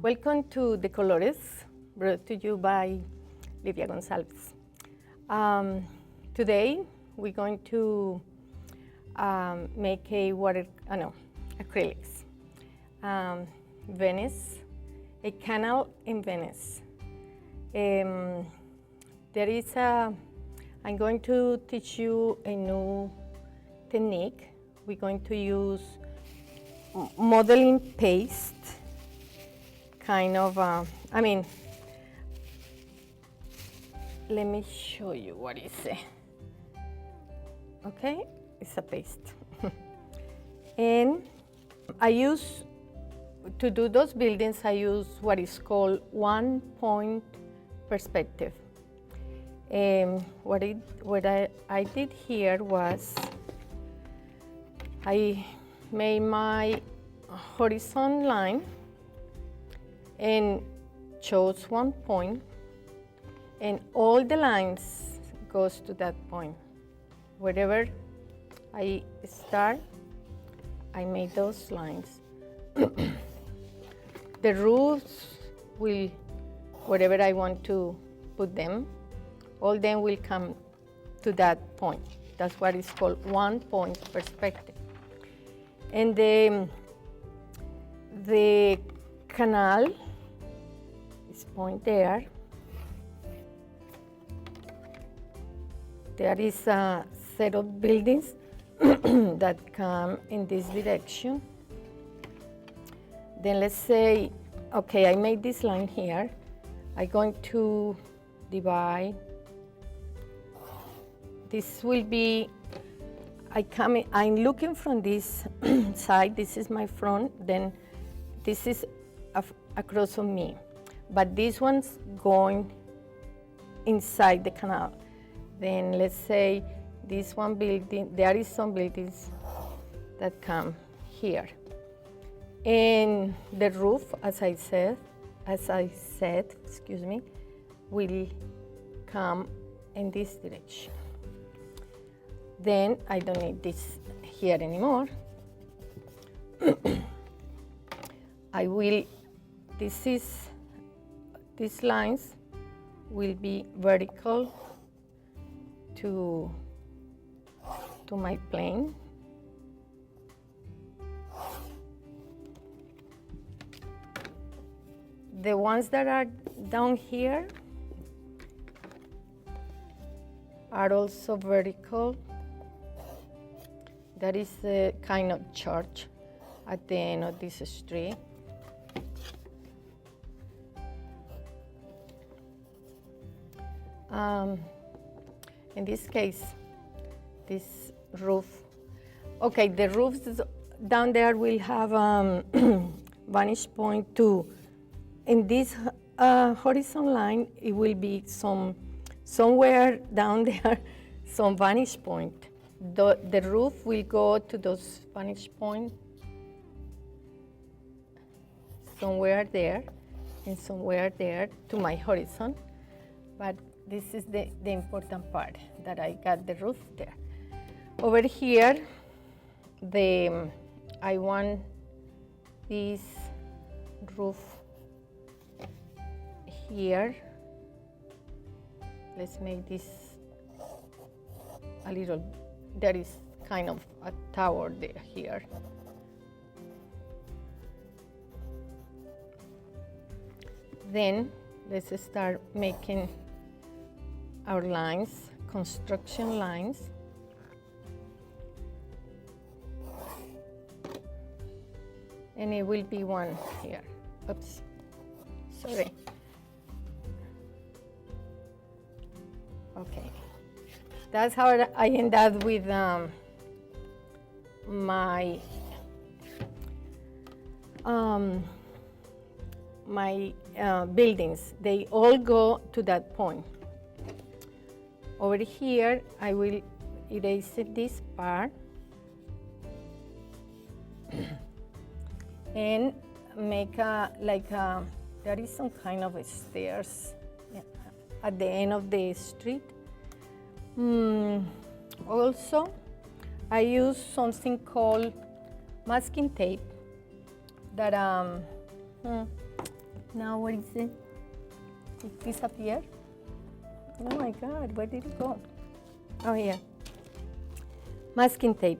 Welcome to DColorex, brought to you by Lidia Gonzalez. Today we're going to make a acrylics. Venice, a canal in Venice. I'm going to teach you a new technique. We're going to use modeling paste, kind of, let me show you what is it. Okay, it's a paste. And to do those buildings, I use what is called one-point perspective. What I did here was I made my horizontal line and chose one point, and all the lines goes to that point. Wherever I start, I made those lines. The roofs will, wherever I want to put them, all them will come to that point. That's what is called one-point perspective. And the canal is point there. There is a set of buildings that come in this direction. Then let's say, okay, I made this line here. I'm going to divide. This will be, I'm looking from this side. This is my front. Then this is across from me. But this one's going inside the canal. Then let's say this one building, there is some buildings that come here. And the roof, as I said, will come in this direction. Then I don't need this here anymore. These lines will be vertical to my plane. The ones that are down here are also vertical. That is a kind of church at the end of this street. In this case, this roof. Okay, the roofs down there will have vantage point too. In this horizontal line, it will be somewhere down there, some vantage point. The roof will go to those vantage point somewhere there and somewhere there to my horizon. But this is the important part, that I got the roof there. Over here, I want this roof here. Let's make this a little, there is kind of a tower there here. Then let's start making our lines, construction lines. And it will be one here. Oops, sorry. Okay, that's how I end up with my buildings. They all go to that point. Over here, I will erase this part and make there is some kind of stairs at the end of the street. Also, I use something called masking tape that Now where is it? It disappeared? Oh my God, where did it go? Oh, here. Masking tape.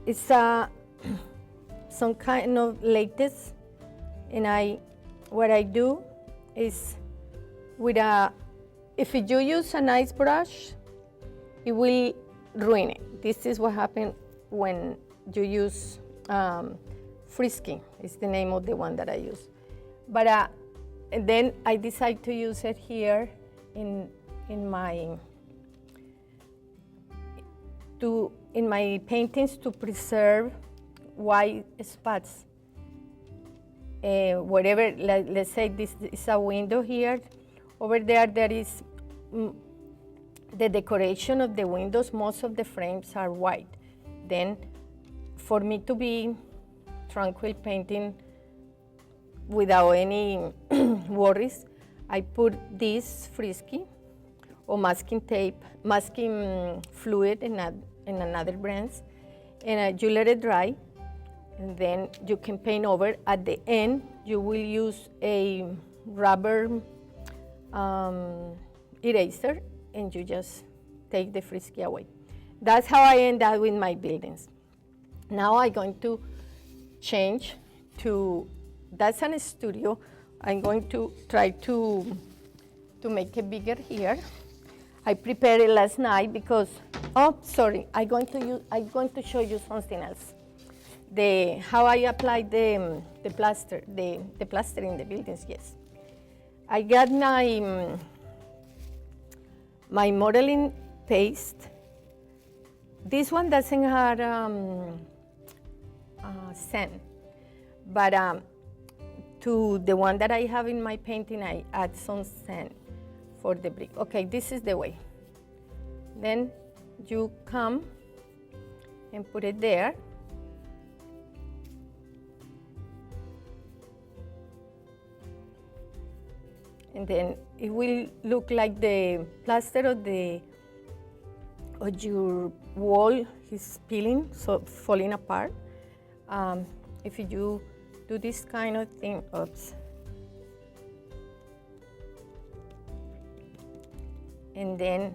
It's some kind of latex, and what I do is if you use a nice brush, it will ruin it. This is what happens when you use Frisky, is the name of the one that I use. But and then I decide to use it here in my paintings to preserve white spots. Whatever, let's say this is a window here. Over there is the decoration of the windows. Most of the frames are white. Then for me to be tranquil painting without any worries, I put this Frisky or masking tape, masking fluid in another brand, and you let it dry, and then you can paint over. At the end, you will use a rubber eraser, and you just take the Frisky away. That's how I end up with my buildings. Now I'm going to change to, that's a studio. I'm going to try to make it bigger here. I prepared it last night because, oh, sorry, I'm going to show you something else. How I apply the plaster, the plaster in the buildings, yes. I got my modeling paste. This one doesn't have sand, but to the one that I have in my painting, I add some sand for the brick. Okay, this is the way. Then you come and put it there. And then it will look like the plaster of your wall is peeling, so falling apart. If you do this kind of thing, oops. And then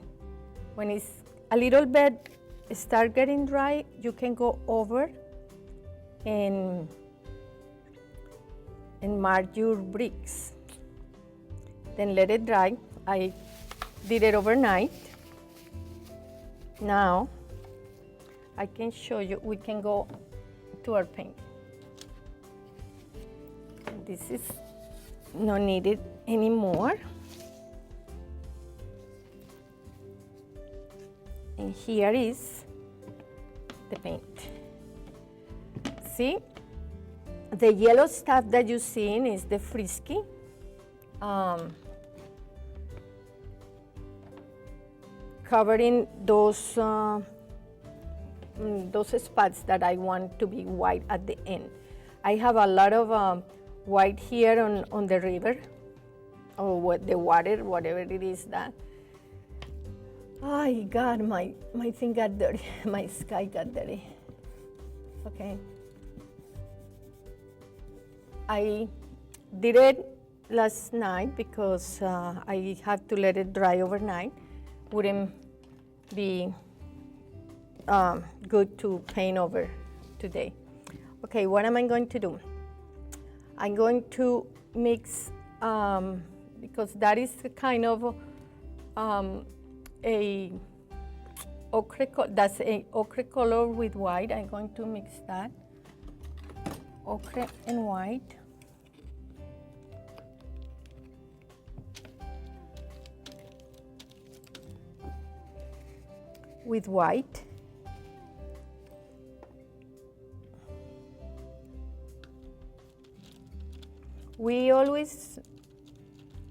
when it's a little bit start getting dry, you can go over and mark your bricks. Then let it dry. I did it overnight. Now I can show you, we can go to our paint. This is not needed anymore. And here is the paint. See, the yellow stuff that you're seeing is the Frisky. Covering those spots that I want to be white at the end. I have a lot of white here on the river, or what the water, whatever it is that. Oh God, my thing got dirty. My sky got dirty. Okay. I did it last night because I had to let it dry overnight. Wouldn't be good to paint over today. Okay, what am I going to do? I'm going to mix, because that is the kind of a ochre, that's a ochre color with white. I'm going to mix that, ochre and white. With white. We always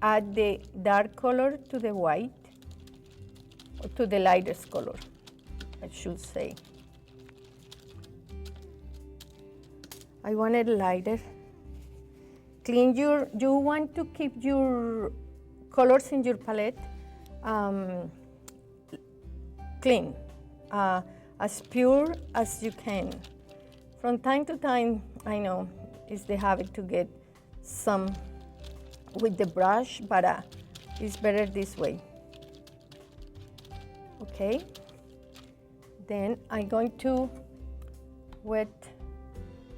add the dark color to the white, or to the lightest color, I should say. I want it lighter. Clean you want to keep your colors in your palette clean, as pure as you can. From time to time, I know is the habit to get some with the brush, but it's better this way. Okay, then I'm going to wet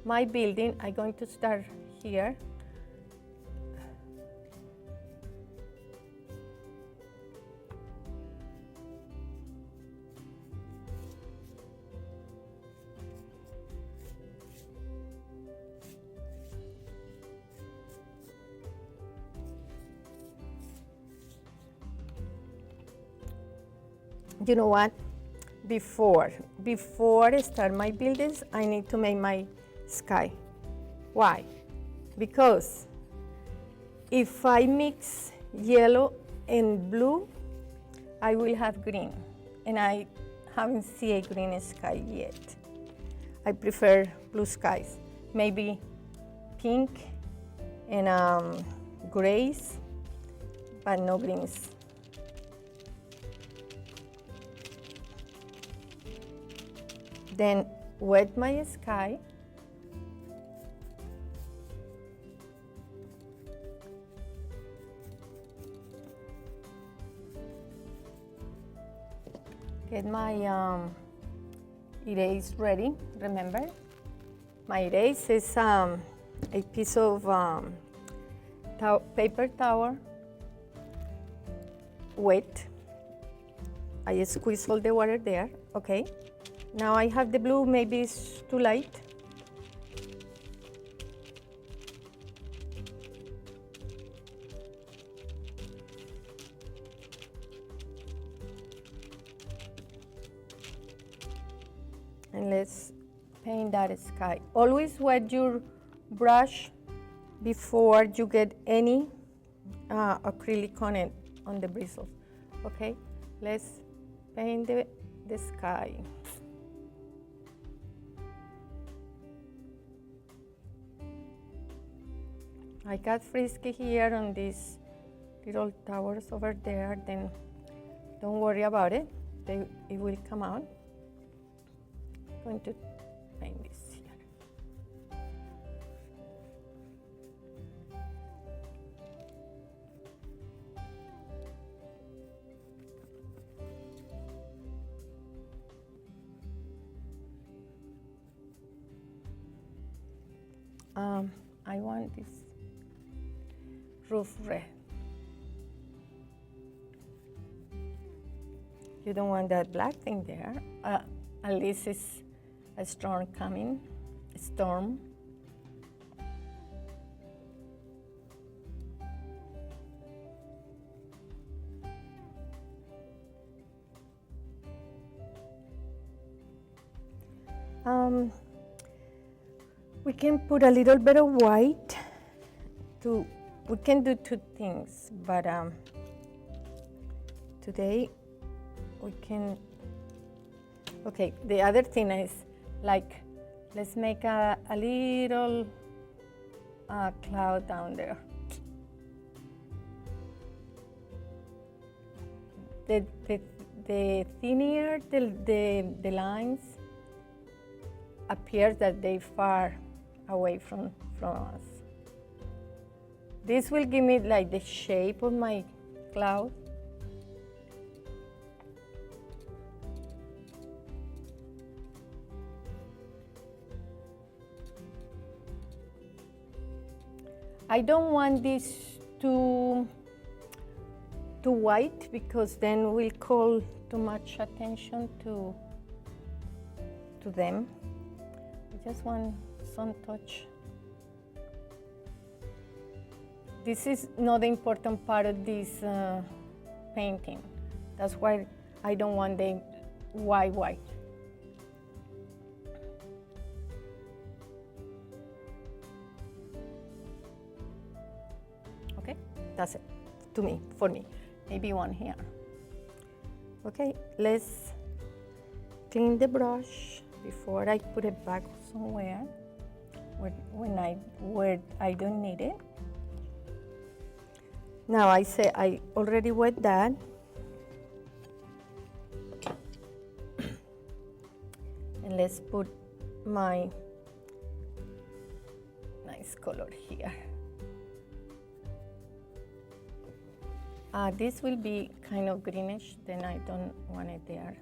my building. I'm going to start here. You know what? Before I start my buildings, I need to make my sky. Why? Because if I mix yellow and blue, I will have green, and I haven't seen a green sky yet. I prefer blue skies, maybe pink and grays, but no greens. Then wet my sky. Get my erase ready. Remember, my erase is a piece of paper towel, wet. I squeeze all the water there, okay? Now I have the blue, maybe it's too light. And let's paint that sky. Always wet your brush before you get any acrylic on it, on the bristles. Okay, let's paint the sky. I got frisky here on these little towers over there, then don't worry about it. It will come out. I'm going to paint this here. I want this roof red. You don't want that black thing there. At least it's a storm coming, a storm. We can put a little bit of white. We can do two things, but today we can. Okay, the other thing is, like, let's make a little cloud down there. The thinner the lines appears that they far away from us. This will give me like the shape of my cloud. I don't want this too white because then we'll call too much attention to them. I just want some touch. This is not the important part of this painting. That's why I don't want the white. Okay, that's it, for me. Maybe one here. Okay, let's clean the brush before I put it back somewhere where I don't need it. Now I say I already wet that. And let's put my nice color here. This will be kind of greenish, then I don't want it there.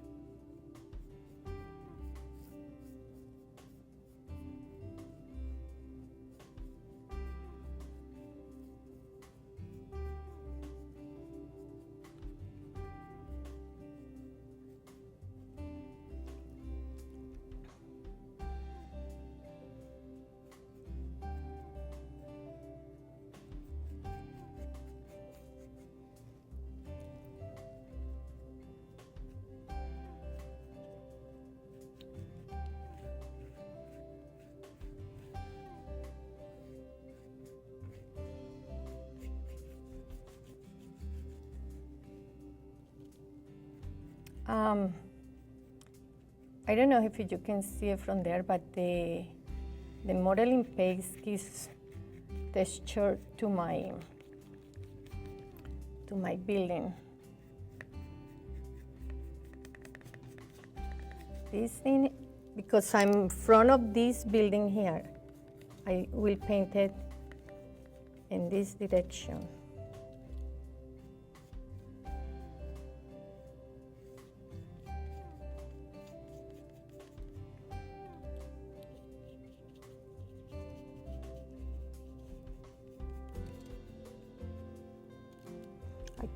I don't know if you can see it from there, but the modeling paste gives texture to my building. This thing, because I'm in front of this building here, I will paint it in this direction.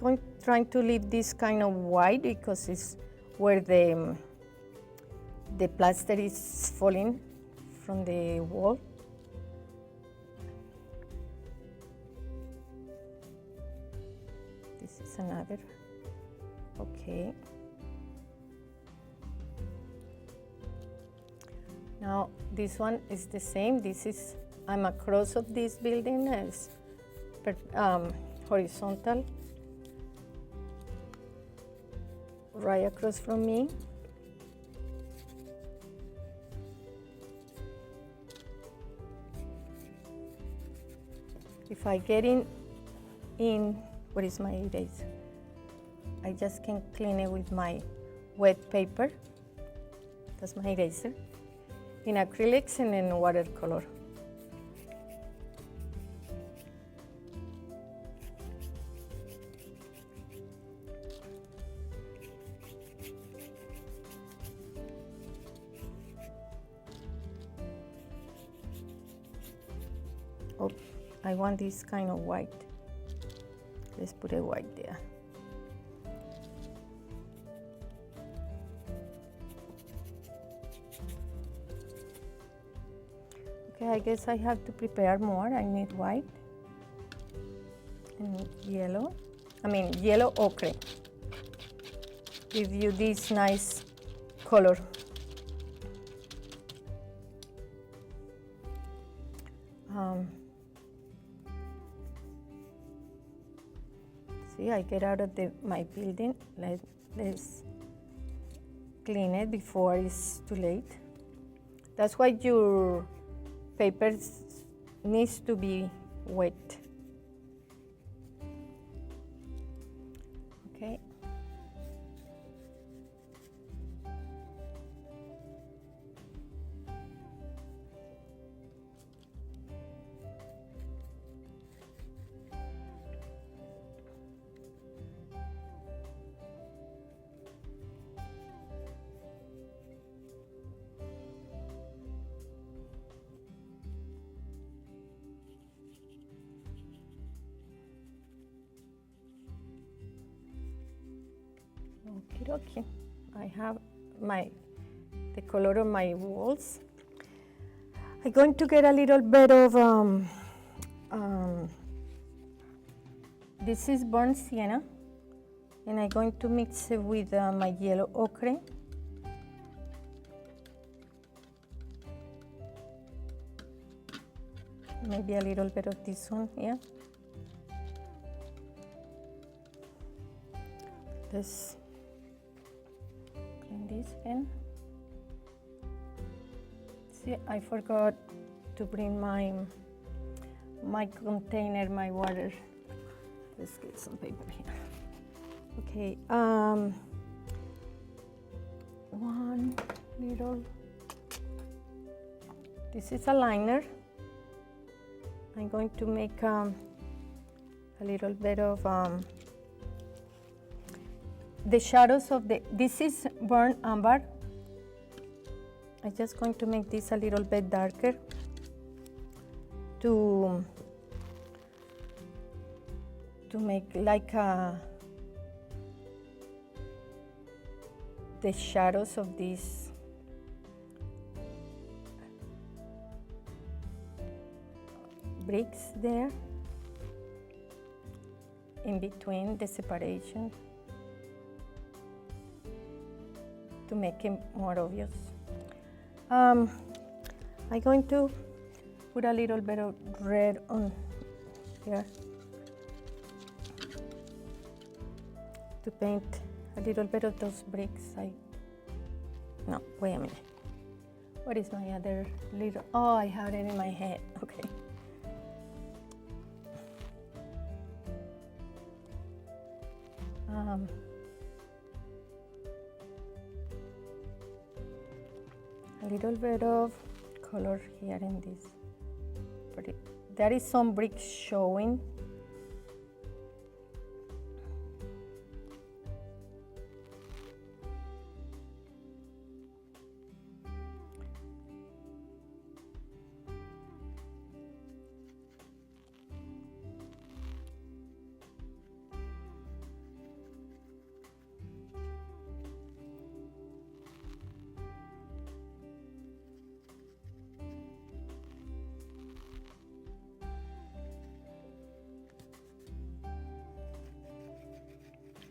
I'm trying to leave this kind of white because it's where the plaster is falling from the wall. This is another. Okay. Now this one is the same. I'm across of this building as horizontal, right across from me. If I get in, what is my eraser? I just can clean it with my wet paper. That's my eraser. In acrylics and in watercolor. Oh, I want this kind of white. Let's put a white there. Okay, I guess I have to prepare more. I need white and yellow. Yellow ochre. Give you this nice color. See, I get out of my building. Let's clean it before it's too late. That's why your paper needs to be wet. Okay. Okay, I have the color of my walls. I'm going to get a little bit of this is burnt sienna, and I'm going to mix it with my yellow ochre. Maybe a little bit of this one here. Let's clean this again. See, I forgot to bring my container, my water. Let's get some paper here. Okay, one little, this is a liner. I'm going to make a little bit of the shadows of this is burnt umber. I'm just going to make this a little bit darker to make like the shadows of these bricks there in between the separation to make it more obvious. I'm going to put a little bit of red on here to paint a little bit of those bricks. No, wait a minute. What is my other little? Oh, I have it in my head. Okay. A little bit of color here in this. But there is some bricks showing.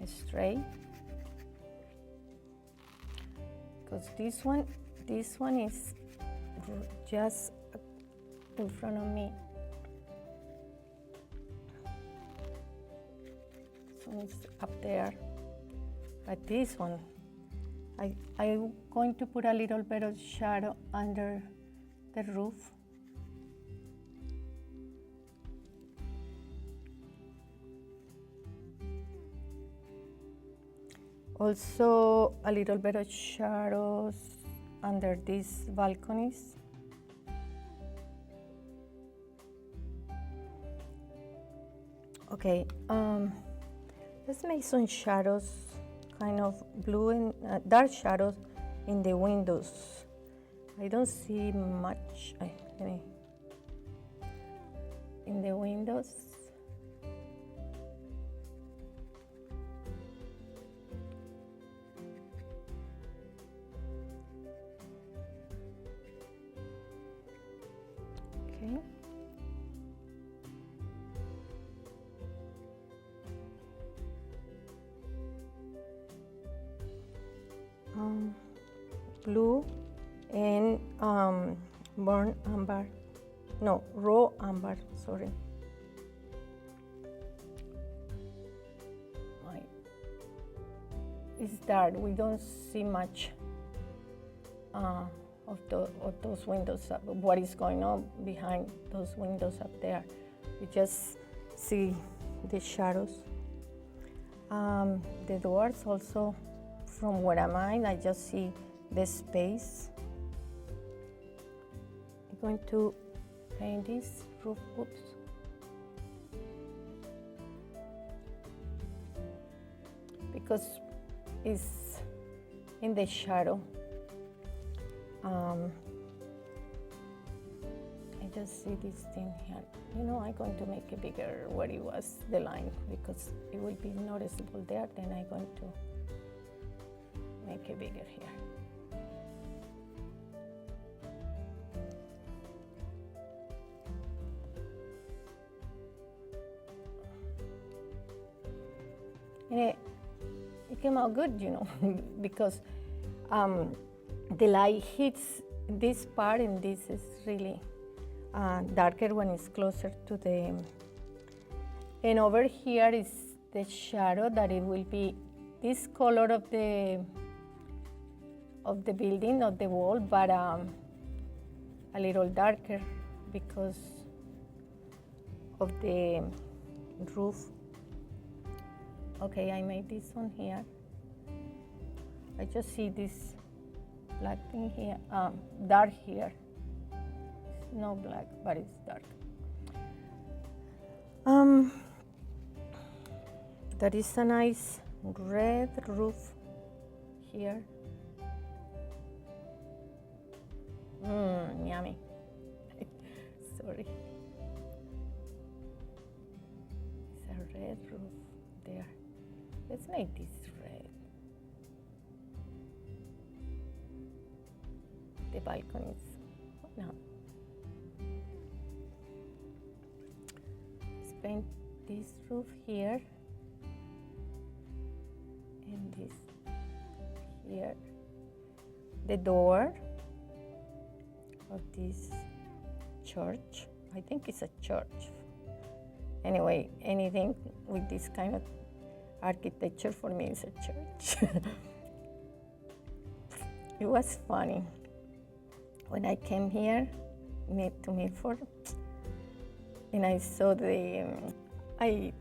Straight, because this one is just in front of me. This one is up there, but this one I'm going to put a little bit of shadow under the roof. Also, a little bit of shadows under these balconies. Okay, let's make some shadows, kind of blue and dark shadows in the windows. I don't see much in the windows. Blue and burnt umber, no, raw umber, sorry. It's dark, we don't see much of those windows, what is going on behind those windows up there. We just see the shadows. The doors also, from where am I just see the space. I'm going to paint this roof, because it's in the shadow. I just see this thing here. I'm going to make it bigger where it was, the line, because it will be noticeable there. Then I'm going to make it bigger here. And it came out good, because the light hits this part, and this is really darker when it's closer to the. And over here is the shadow that it will be this color of the building, of the wall, but a little darker because of the roof. Okay, I made this one here. I just see this black thing here, dark here. It's not black, but it's dark. There is a nice red roof here. Yummy. Sorry. It's a red roof there. Let's make this red. The balconies. No. Let's paint this roof here. And this here. The door of this church. I think it's a church. Anyway, anything with this kind of architecture for me is a church. It was funny. When I came here to Milford, and I saw the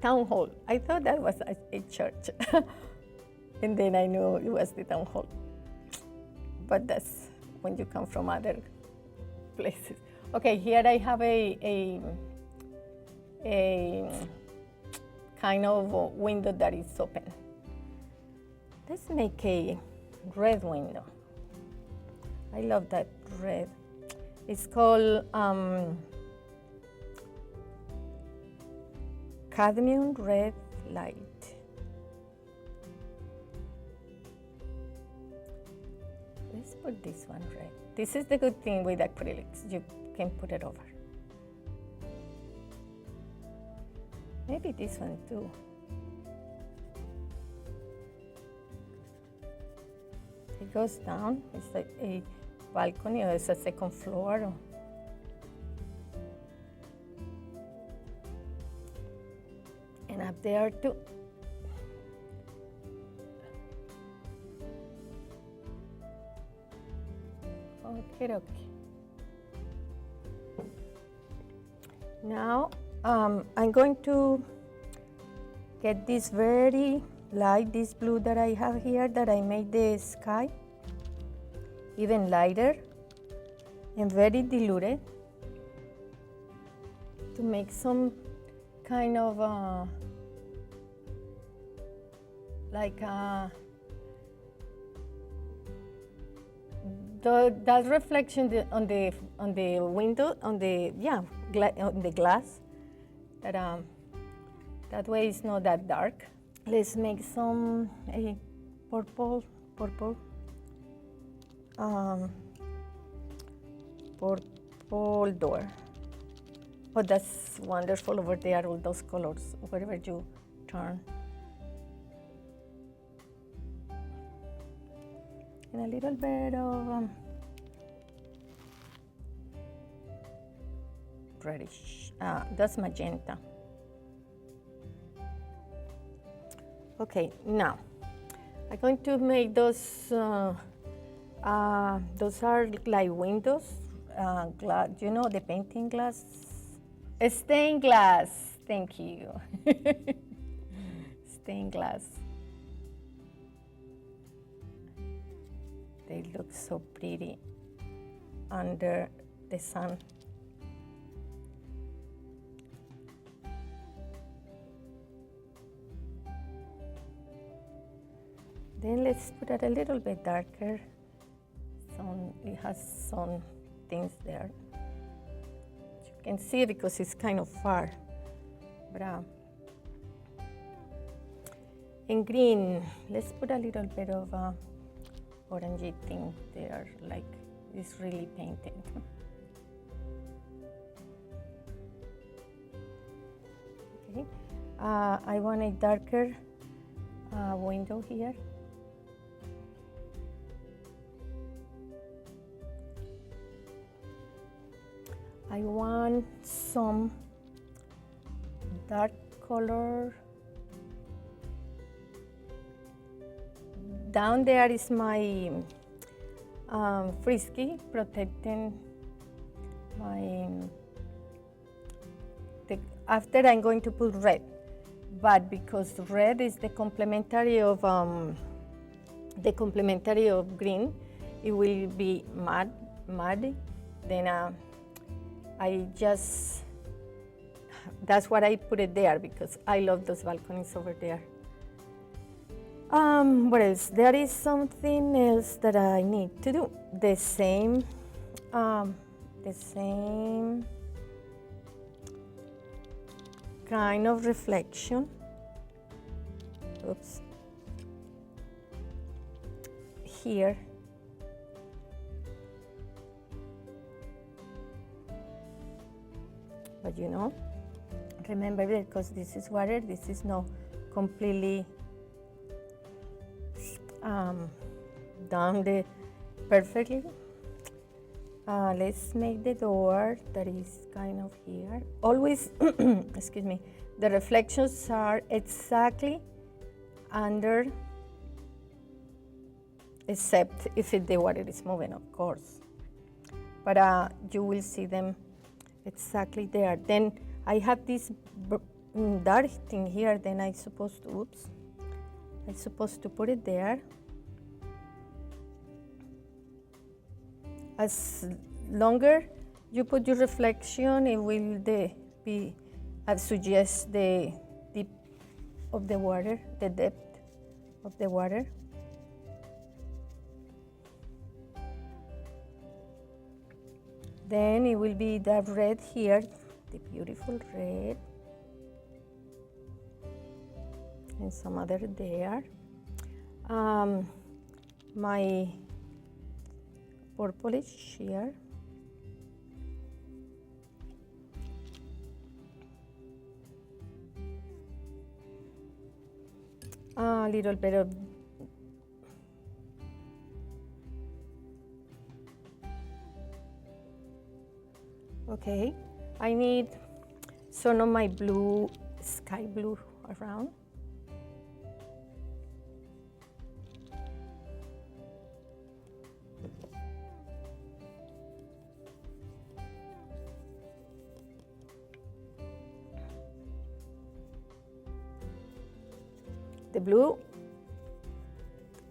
town hall. I thought that was a church. And then I knew it was the town hall. But that's when you come from other places. Okay, here I have a kind of window that is open. Let's make a red window. I love that red. It's called cadmium red light. Let's put this one red. This is the good thing with acrylics. You can put it over. Maybe this one too. It goes down. It's like a balcony, or it's a second floor. And up there too. Okay. Now I'm going to get this very light, this blue that I have here, that I made the sky even lighter and very diluted, to make some kind of that reflection on the window, on the glass, that way it's not that dark. Let's make some a purple door. Oh, that's wonderful over there, all those colors, wherever you turn. And a little bit of reddish. That's magenta. Okay, now I'm going to make those are like windows, glass. You know, the painting glass, stained glass. Thank you. Stained glass. They look so pretty under the sun. Then let's put it a little bit darker. It has some things there. You can see because it's kind of far. But in green, let's put a little bit of orangey thing there, like it's really painted. Okay, I want a darker window here. I want some dark color. Down there is my frisky protecting my. After I'm going to put red, but because red is the complementary of green, it will be muddy. Then I just that's what I put it there, because I love those balconies over there. What else? There is something else that I need to do. The same kind of reflection. Oops. Here. But you know, remember, because this is water, this is not completely done perfectly. Let's make the door that is kind of here. Always, excuse me, the reflections are exactly under, except if the water is moving, of course. But you will see them exactly there. Then I have this dark thing here, then I'm supposed to put it there. As longer you put your reflection, it will be, I suggest the deep of the water, the depth of the water. Then it will be that red here, the beautiful red, and some other there. My purplish here. A little bit of okay. I need some of my blue, sky blue around. The blue,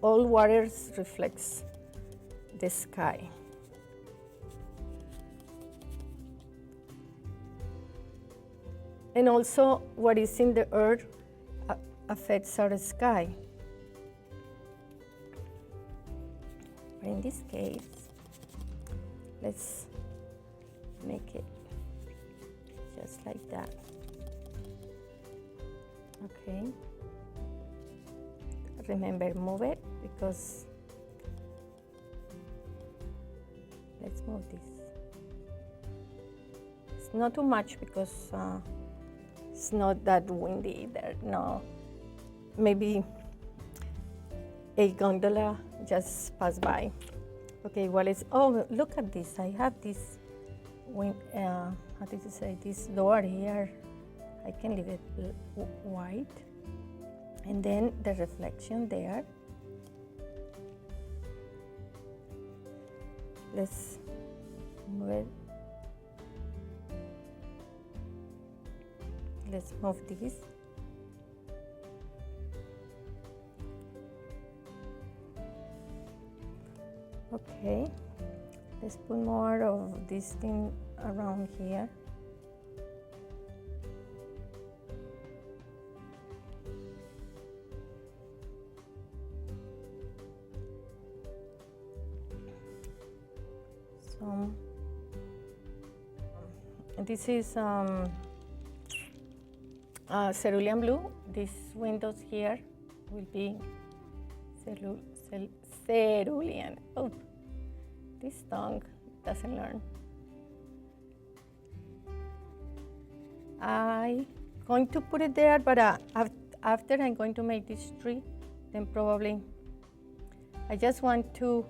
all waters reflects the sky. And also what is in the earth affects our sky. But in this case, let's make it just like that. Okay. Remember, move it, because let's move this. It's not too much because it's not that windy either. No, maybe a gondola just passed by. Okay, well, oh, look at this. I have this how did you say, this door here. I can leave it white. And then the reflection there. Let's move it. Let's move this. Okay. Let's put more of this thing around here. This is cerulean blue. These windows here will be cerulean. Oh, this tongue doesn't learn. I'm going to put it there, but after I'm going to make this tree, then probably I just want to,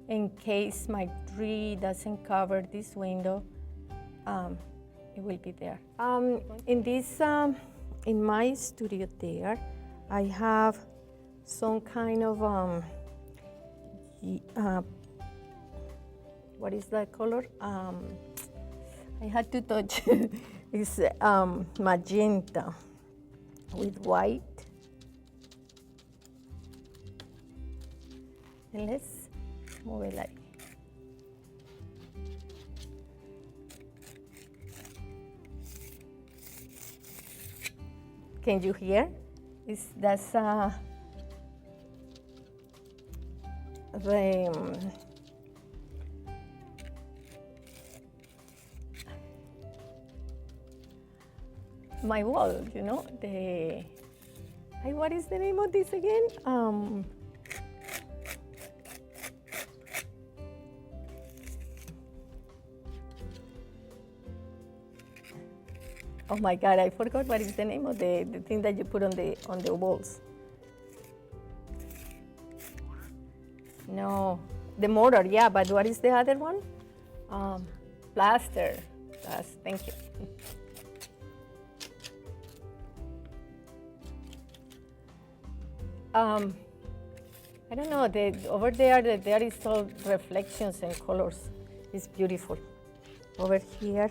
in case my tree doesn't cover this window, it will be there. In this, in my studio there, I have some kind of what is that color? I had to touch. It's magenta with white. And let's move it like. Can you hear? That's the my wall, you know, the what is the name of this again? Oh my God, I forgot what is the name of the thing that you put on the walls. No, the mortar, yeah, but what is the other one? Plaster. Thank you. I don't know, over there is all reflections and colors. It's beautiful. Over here.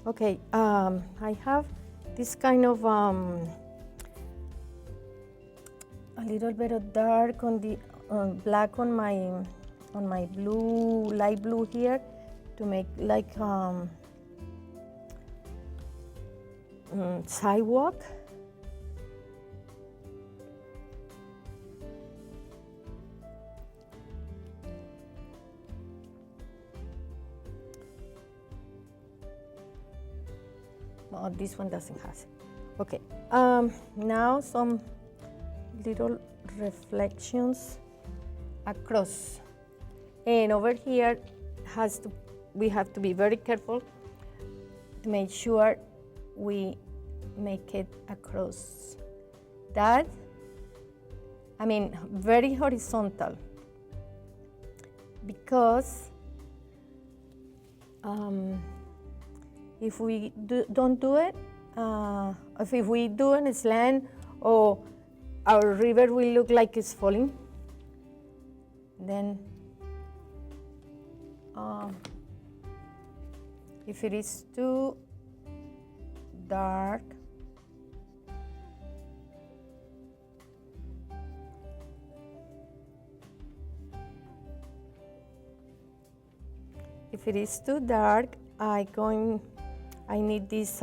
Okay, I have this kind of a little bit of dark on the black on my blue, light blue here, to make like sidewalk. Oh, this one doesn't have it. Okay, now some little reflections across, and over here we have to be very careful to make sure we make it across. That, I mean, very horizontal, because if we don't do it, if we do an slant, or our river will look like it's falling. Then, if it is too dark, I need this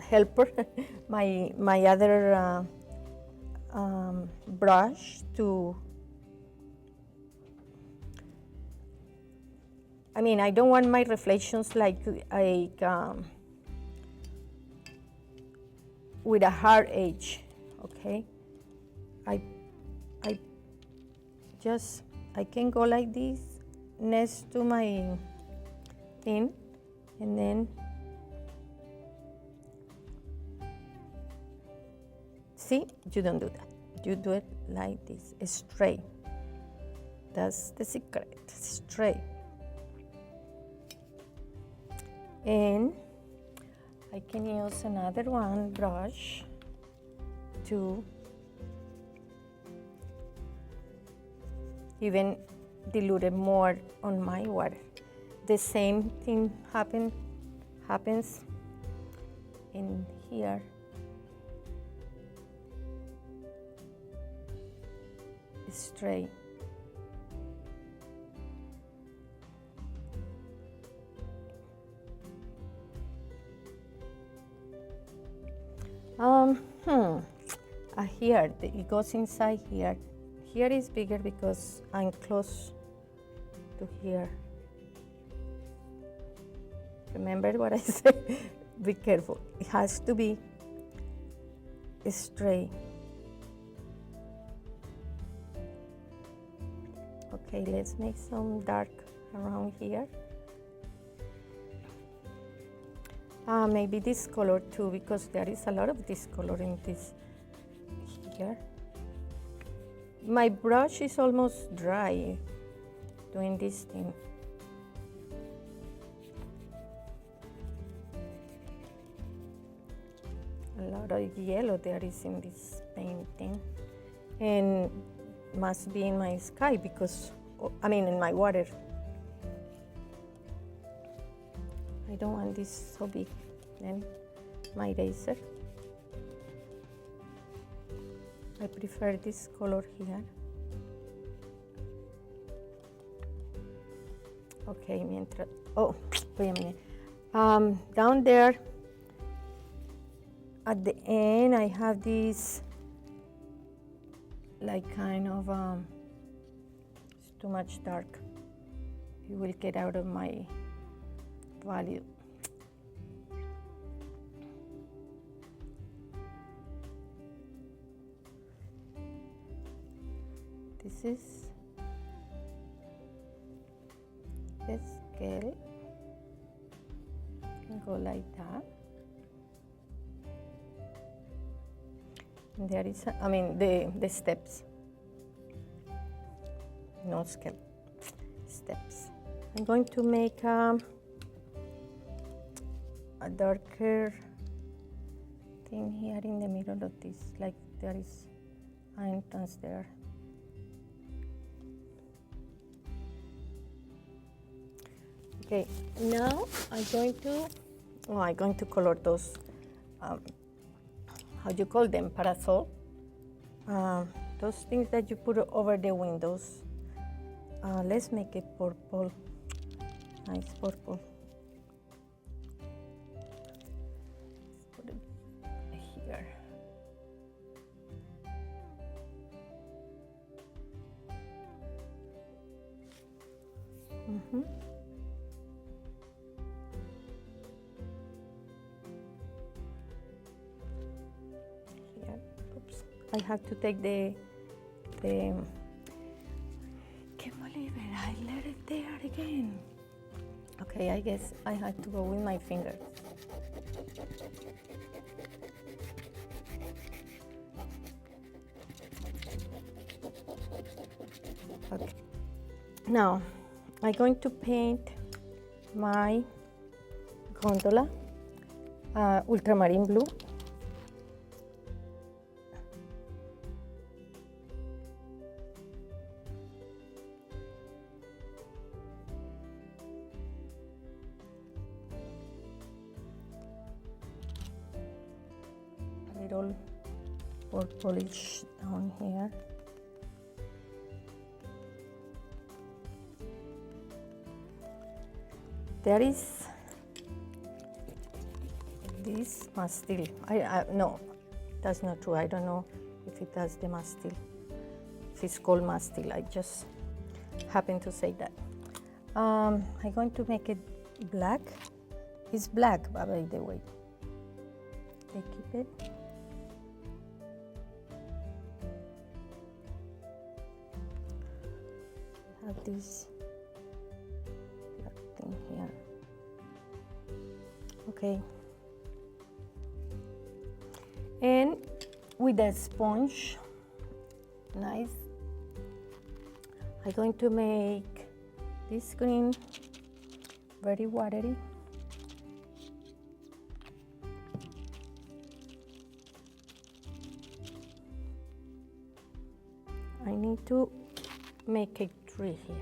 helper, my other brush to, I mean, I don't want my reflections like with a hard edge, okay? I can go like this next to my thing, and then see, you don't do that. You do it like this, straight. That's the secret, straight. And I can use another one brush to even dilute it more on my water. The same thing happens in here. Straight. Here, it goes inside here. Here is bigger because I'm close to here. Remember what I said? Be careful. It has to be straight. Okay, let's make some dark around here. Maybe this color too, because there is a lot of this color in this here. My brush is almost dry doing this thing. A lot of yellow there is in this painting, and must be in my sky because, I mean, in my water. I don't want this so big. Then my eraser. I prefer this color here. Okay, mientras, oh, wait a minute. Down there at the end, I have this like kind of, it's too much dark. It will get out of my value. This is the scale. Go like that. And there is, the steps. No scale, steps. I'm going to make a darker thing here in the middle of this, like there is an entrance there. Okay, now I'm going to color those, how do you call them, parasol? Those things that you put over the windows. Let's make it purple, nice purple. Let's put it here. I have to take the can't believe it, I let it there again. Okay, I guess I had to go with my finger. Okay, now I'm going to paint my gondola ultramarine blue. Little purplish down here. There is this mastile. No, that's not true. I don't know if it has the mastile. If it's called mastile, I just happen to say that. I'm going to make it black. It's black, by the way. I keep it. Have this black thing here. Okay. And with a sponge, nice, I'm going to make this green very watery. I need to make a tree here.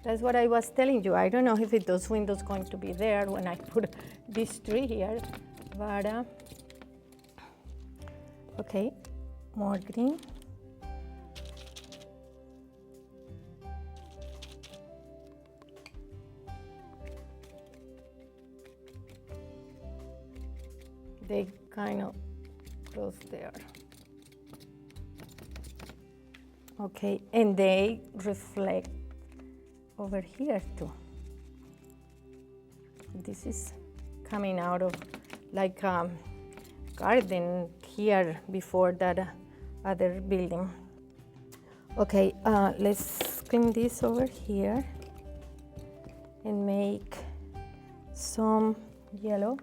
That's what I was telling you. I don't know if those windows going to be there when I put this tree here, but okay, more green. They kind of close there. Okay, and they reflect over here too. This is coming out of like a garden here before that other building. Okay, let's clean this over here and make some yellow.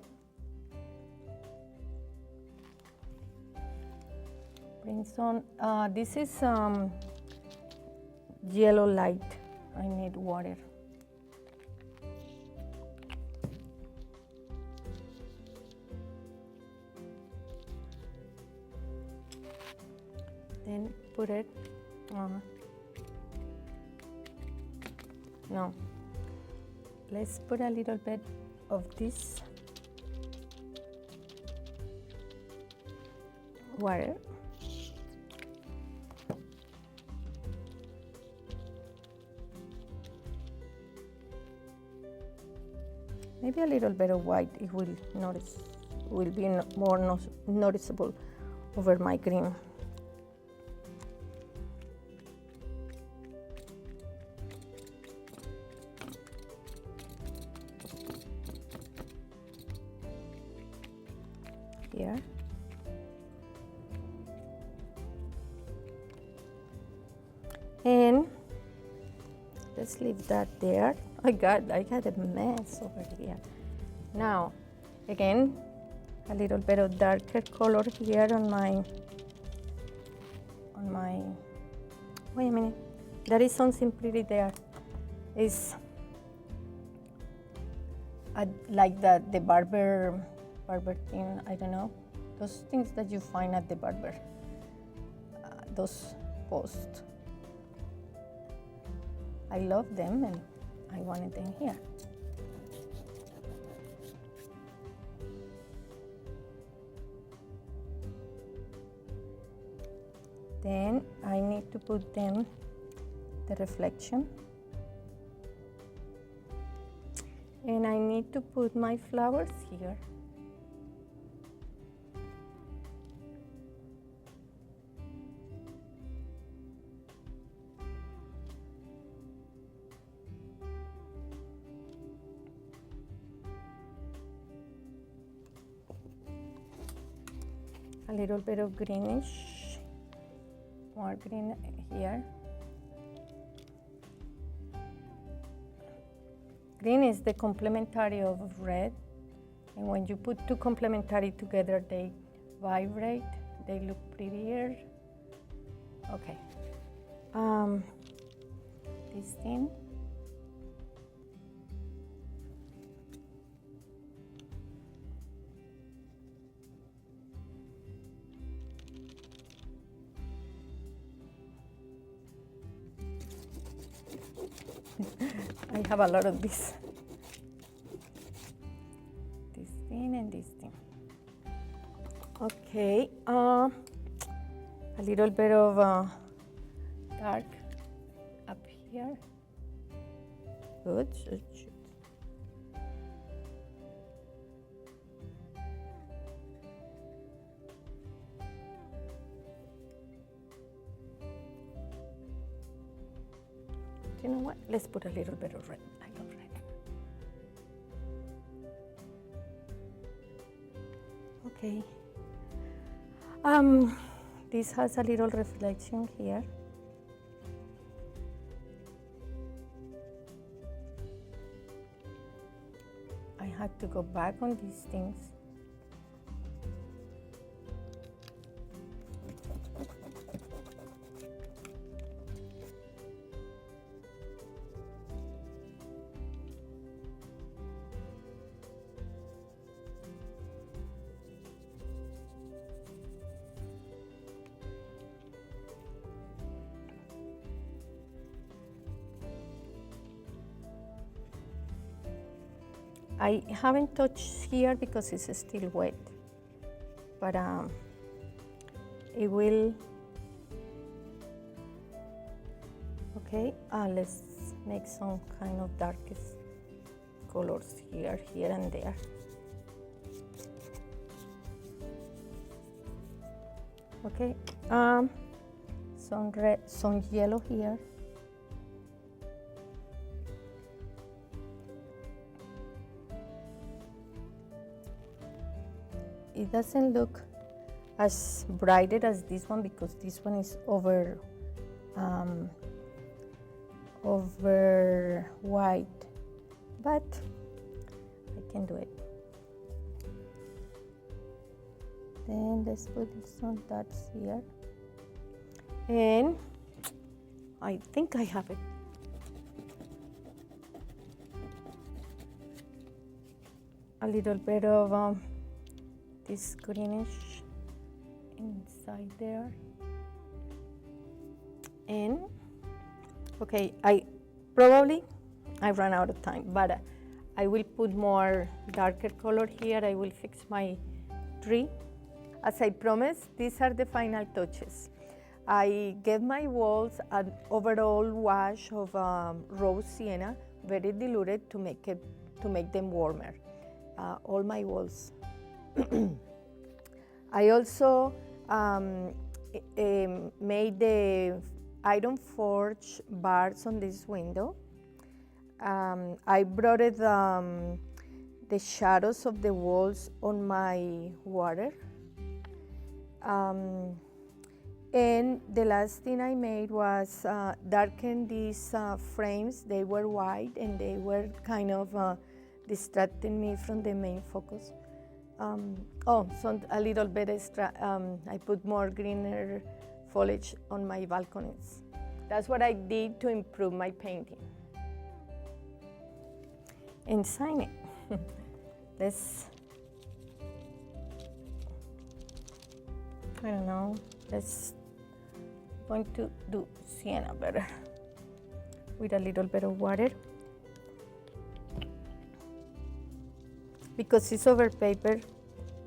Bring some, this is yellow light. I need water. Then put it on. No. Let's put a little bit of this water. Maybe a little bit of white, it will be more noticeable over my green. Here. And let's leave that there. I had a mess over here. Now, again, a little bit of darker color here on my, wait a minute, there is something pretty there. It's like the barber thing, I don't know, those things that you find at the barber, those posts. I love them and I wanted them here. Then I need to put them, the reflection. And I need to put my flowers here. A little bit of greenish, more green here. Green is the complementary of red, and when you put two complementary together, they vibrate, they look prettier. Okay, this thing. I have a lot of this. This thing and this thing. Okay, a little bit of dark up here. Good. You know what? Let's put a little bit of red. I love red. Okay. This has a little reflection here. I had to go back on these things. I haven't touched here because it's still wet, but it will. Okay, let's make some kind of darkest colors here and there. Okay, some red, some yellow here. It doesn't look as brighter as this one because this one is over white, but I can do it. Then let's put some dots here, and I think I have it. A little bit of this greenish inside there, and okay, I probably I ran out of time, but I will put more darker color here. I will fix my tree. As I promised, these are the final touches. I gave my walls an overall wash of rose sienna, very diluted to make them warmer. All my walls. I also made the iron forge bars on this window. I brought the shadows of the walls on my water. And the last thing I made was darken these frames. They were white and they were kind of distracting me from the main focus. So a little bit extra, I put more greener foliage on my balconies. That's what I did to improve my painting. And sign it. I don't know, going to do sienna better with a little bit of water. Because it's over paper,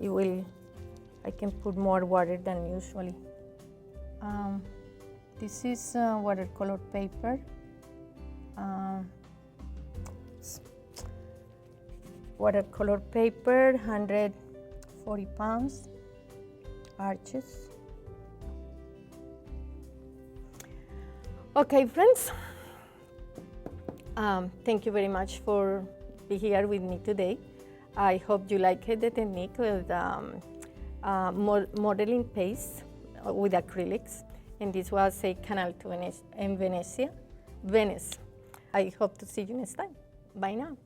I can put more water than usually. This is watercolor paper. Watercolor paper, 140 pounds, arches. Okay, friends, thank you very much for being here with me today. I hope you liked the technique with modeling paste with acrylics, and this was a canal to Venice. I hope to see you next time. Bye now.